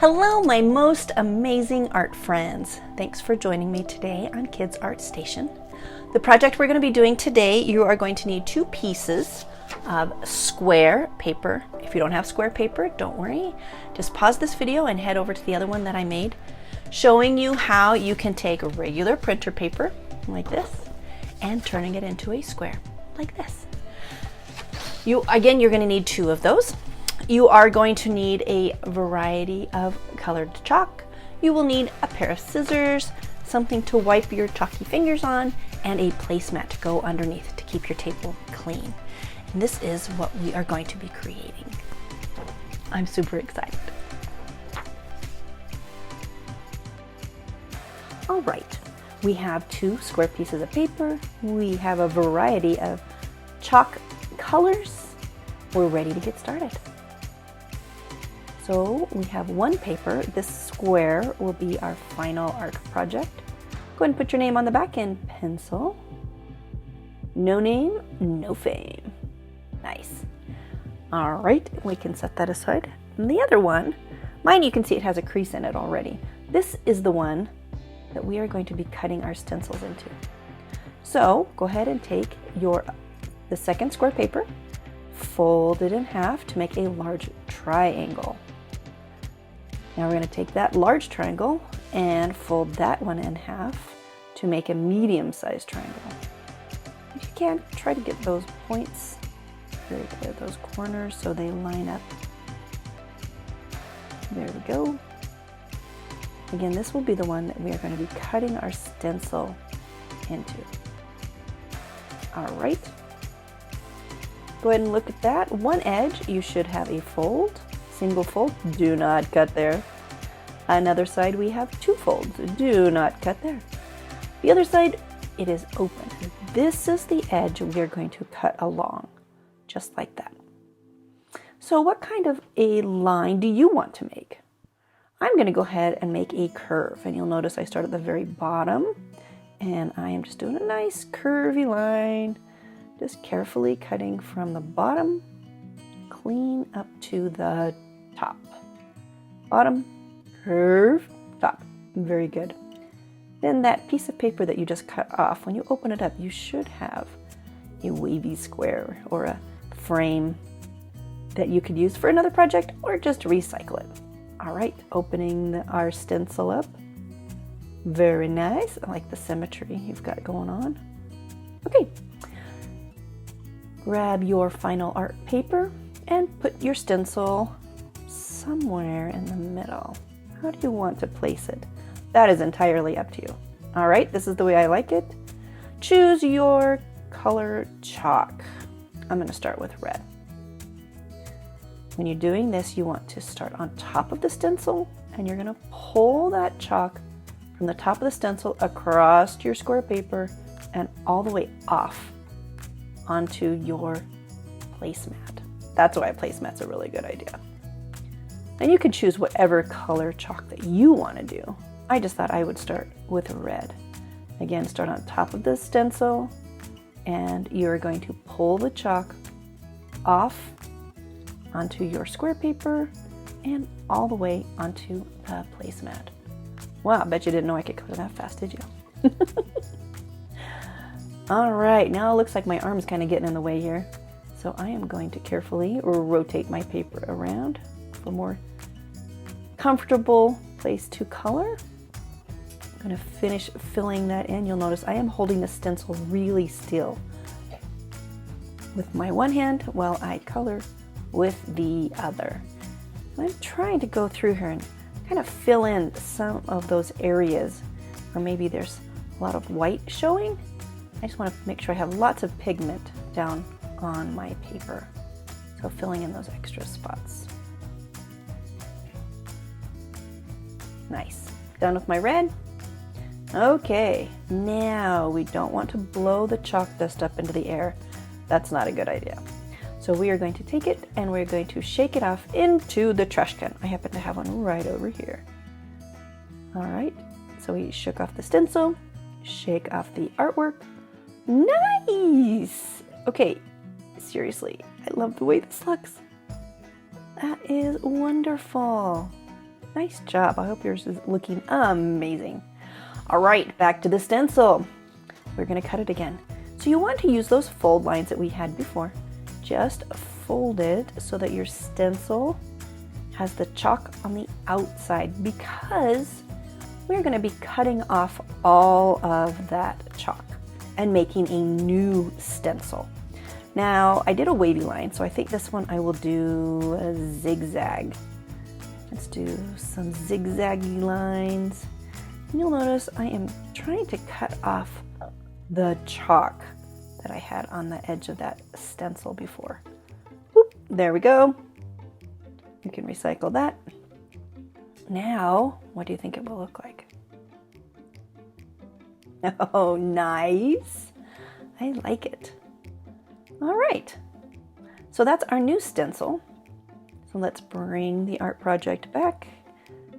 Hello, my most amazing art friends. Thanks for joining me today on Kids Art Station. The project we're going to be doing today, you are going to need 2 pieces of square paper. If you don't have square paper, don't worry. Just pause this video and head over to the other one that I made, showing you how you can take regular printer paper like this and turning it into a square like this. You're going to need 2 of those. You are going to need a variety of colored chalk. You will need a pair of scissors, something to wipe your chalky fingers on, and a placemat to go underneath to keep your table clean. And this is what we are going to be creating. I'm super excited. All right, we have 2 square pieces of paper. We have a variety of chalk colors. We're ready to get started. So we have 1 paper. This square will be our final art project. Go ahead and put your name on the back in pencil. No name, no fame. Nice. All right, we can set that aside. And the other one, mine you can see it has a crease in it already. This is the one that we are going to be cutting our stencils into. So go ahead and take the second square paper, fold it in half to make a large triangle. Now we're going to take that large triangle and fold that one in half to make a medium-sized triangle. If you can, try to get those points very clear, those corners, so they line up. There we go. Again, this will be the one that we are going to be cutting our stencil into. All right. Go ahead and look at that. One edge, you should have a fold, single fold, do not cut there. Another side, we have 2 folds, do not cut there. The other side, it is open. This is the edge we are going to cut along, just like that. So what kind of a line do you want to make? I'm going to go ahead and make a curve, and you'll notice I start at the very bottom, and I am just doing a nice curvy line. Just carefully cutting from the bottom, clean up to the top. Bottom, curve, top. Very good. Then that piece of paper that you just cut off, when you open it up, you should have a wavy square or a frame that you could use for another project or just recycle it. All right, opening our stencil up. Very nice. I like the symmetry you've got going on. Okay. Grab your final art paper and put your stencil somewhere in the middle. How do you want to place it? That is entirely up to you. All right, this is the way I like it. Choose your color chalk. I'm going to start with red. When you're doing this, you want to start on top of the stencil, and you're going to pull that chalk from the top of the stencil across your square paper and all the way off onto your placemat. That's why a placemat's a really good idea. And you can choose whatever color chalk that you want to do. I just thought I would start with red. Again, start on top of the stencil, and you're going to pull the chalk off onto your square paper and all the way onto the placemat. Wow, I bet you didn't know I could color that fast, did you? All right, now it looks like my arm's kind of getting in the way here. So I am going to carefully rotate my paper around for a more comfortable place to color. I'm going to finish filling that in. You'll notice I am holding the stencil really still with my one hand while I color with the other. I'm trying to go through here and kind of fill in some of those areas where maybe there's a lot of white showing. I just want to make sure I have lots of pigment down on my paper. So filling in those extra spots. Nice. Done with my red. Okay, now we don't want to blow the chalk dust up into the air. That's not a good idea. So we are going to take it and we're going to shake it off into the trash can. I happen to have one right over here. All right, so we shook off the stencil, shake off the artwork. Nice! Okay, seriously, I love the way this looks. That is wonderful. Nice job. I hope yours is looking amazing. All right, back to the stencil. We're gonna cut it again. So you want to use those fold lines that we had before. Just fold it so that your stencil has the chalk on the outside, because we're gonna be cutting off all of that chalk and making a new stencil. Now, I did a wavy line, so I think this one I will do a zigzag. Let's do some zigzaggy lines. And you'll notice I am trying to cut off the chalk that I had on the edge of that stencil before. Whoop, there we go. You can recycle that. Now, what do you think it will look like? Oh, nice. I like it. All right. So that's our new stencil. So let's bring the art project back.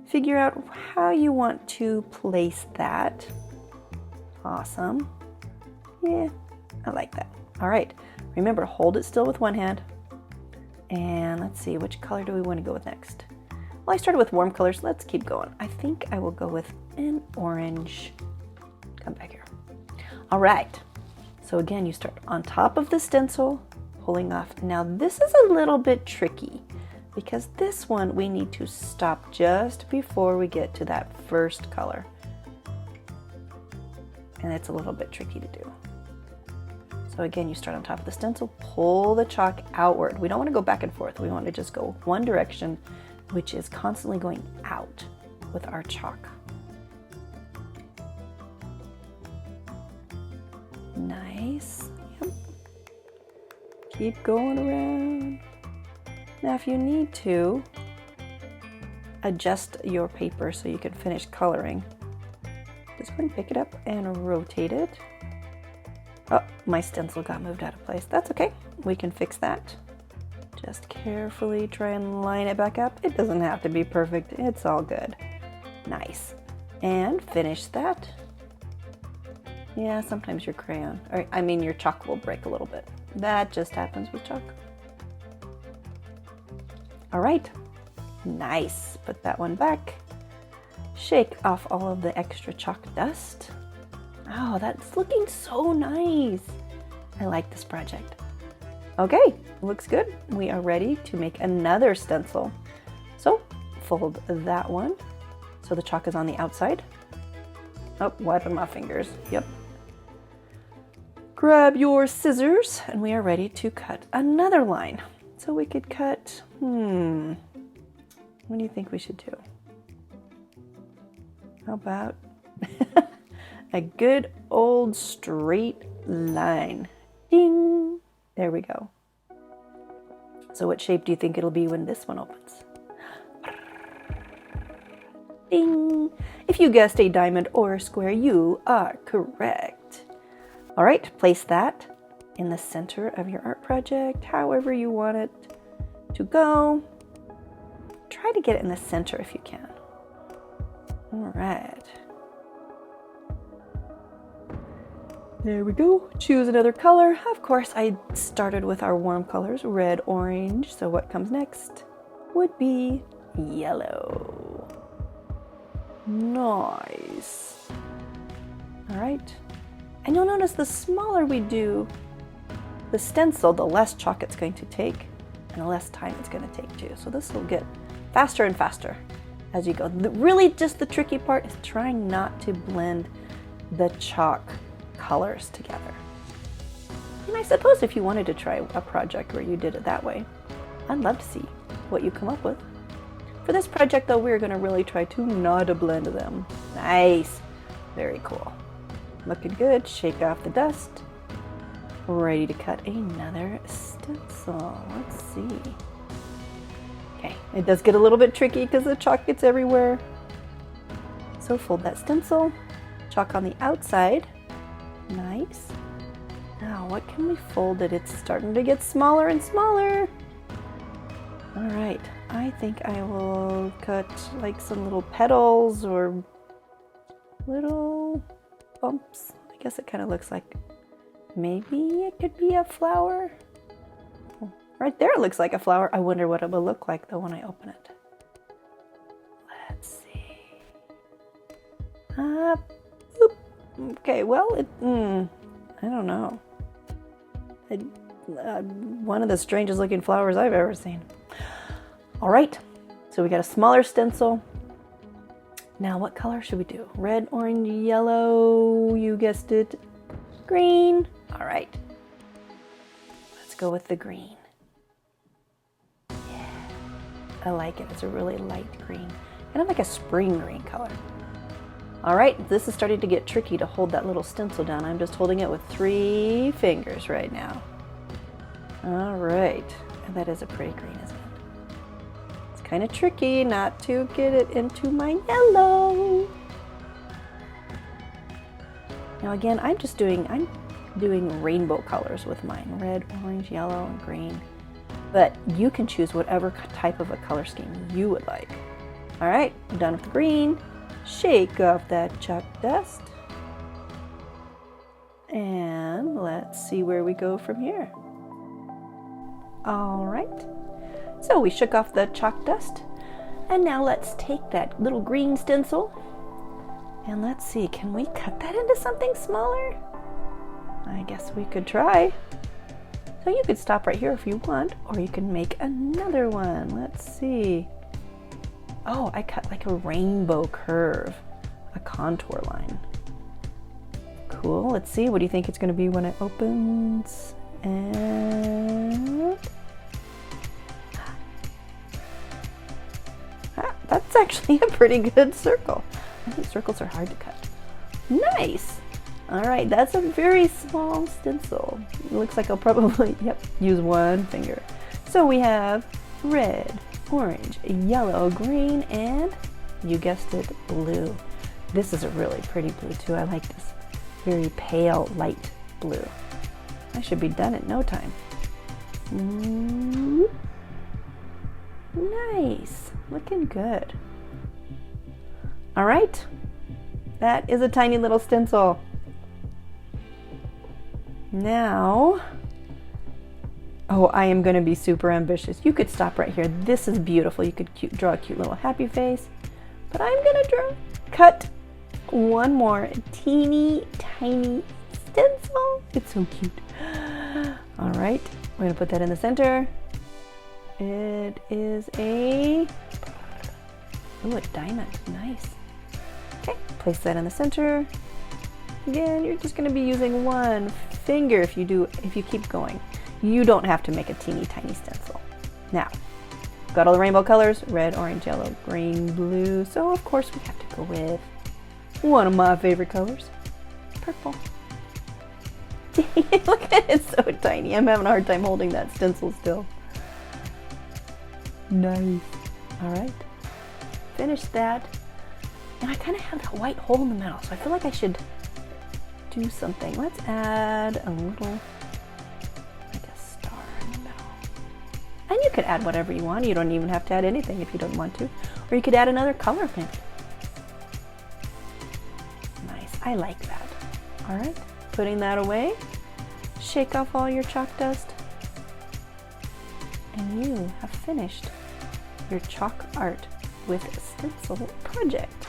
Figure out how you want to place that. Awesome. Yeah, I like that. All right. Remember, hold it still with one hand. And let's see, which color do we want to go with next? Well, I started with warm colors. Let's keep going. I think I will go with an orange. Come back here. All right. So again, you start on top of the stencil, pulling off. Now this is a little bit tricky because this one we need to stop just before we get to that first color. And it's a little bit tricky to do. So again, you start on top of the stencil, pull the chalk outward. We don't want to go back and forth. We want to just go one direction, which is constantly going out with our chalk. Nice. Yep. Keep going around. Now, if you need to adjust your paper so you can finish coloring, just go and pick it up and rotate it. Oh, my stencil got moved out of place. That's okay. We can fix that. Just carefully try and line it back up. It doesn't have to be perfect. It's all good. Nice. And finish that. Yeah, sometimes your crayon, or I mean your chalk will break a little bit. That just happens with chalk. All right, nice. Put that one back. Shake off all of the extra chalk dust. Oh, that's looking so nice. I like this project. Okay, looks good. We are ready to make another stencil. So fold that one so the chalk is on the outside. Oh, wiping my fingers. Yep. Grab your scissors and we are ready to cut another line. So we could cut, what do you think we should do? How about a good old straight line? Ding! There we go. So what shape do you think it'll be when this one opens? Ding! If you guessed a diamond or a square, you are correct. All right, place that in the center of your art project, however you want it to go. Try to get it in the center if you can. All right. There we go. Choose another color. Of course, I started with our warm colors, red, orange. So what comes next would be yellow. Nice. All right. And you'll notice the smaller we do the stencil, the less chalk it's going to take and the less time it's going to take too. So this will get faster and faster as you go. Really just the tricky part is trying not to blend the chalk colors together. And I suppose if you wanted to try a project where you did it that way, I'd love to see what you come up with. For this project though, we're going to really try to not blend them. Nice. Very cool. Looking good. Shake off the dust. Ready to cut another stencil. Let's see. Okay, it does get a little bit tricky because the chalk gets everywhere. So fold that stencil, chalk on the outside. Nice. Now what can we fold it? It's starting to get smaller and smaller. All right, I think I will cut like some little petals or little bumps. I guess it kind of looks like maybe it could be a flower. Right there it looks like a flower. I wonder what it will look like though when I open it. Boop. Okay, well, I don't know. One of the strangest looking flowers I've ever seen. All right, so we got a smaller stencil. Now what color should we do? Red, orange, yellow, you guessed it, green. All right, let's go with the green. Yeah, I like it. It's a really light green, kind of like a spring green color. All right, this is starting to get tricky to hold that little stencil down. I'm just holding it with 3 fingers right now. All right, and that is a pretty green, isn't it? It's kind of tricky not to get it into my yellow. Now again, I'm doing rainbow colors with mine. Red, orange, yellow, and green. But you can choose whatever type of a color scheme you would like. All right, I'm done with the green. Shake off that chalk dust. And let's see where we go from here. All right, so we shook off the chalk dust. And now let's take that little green stencil and let's see, can we cut that into something smaller? I guess we could try. So you could stop right here if you want, or you can make another one. Let's see. Oh, I cut like a rainbow curve, a contour line. Cool, let's see. What do you think it's gonna be when it opens? And that's actually a pretty good circle. I think circles are hard to cut. Nice. All right, that's a very small stencil. It looks like I'll probably, use 1 finger. So we have red, orange, yellow, green, and you guessed it, blue. This is a really pretty blue too. I like this very pale, light blue. I should be done in no time. Nice, looking good. All right, that is a tiny little stencil. Now, oh, I am going to be super ambitious. You could stop right here. This is beautiful. You could draw a cute little happy face, but I'm going to cut one more teeny tiny stencil. It's so cute. All right, we're going to put that in the center. It is a diamond. Nice. Okay, place that in the center. Again, you're just going to be using 1 finger if you keep going. You don't have to make a teeny tiny stencil. Now, got all the rainbow colors, red, orange, yellow, green, blue. So of course we have to go with one of my favorite colors, purple. Look at it, it's so tiny. I'm having a hard time holding that stencil still. Nice. All right, finish that. And I kind of have that white hole in the middle, so I feel like I should do something. Let's add a little, like a star in the middle. And you could add whatever you want. You don't even have to add anything if you don't want to. Or you could add another color maybe. Nice, I like that. All right, putting that away. Shake off all your chalk dust. And you have finished your chalk art with stencil project.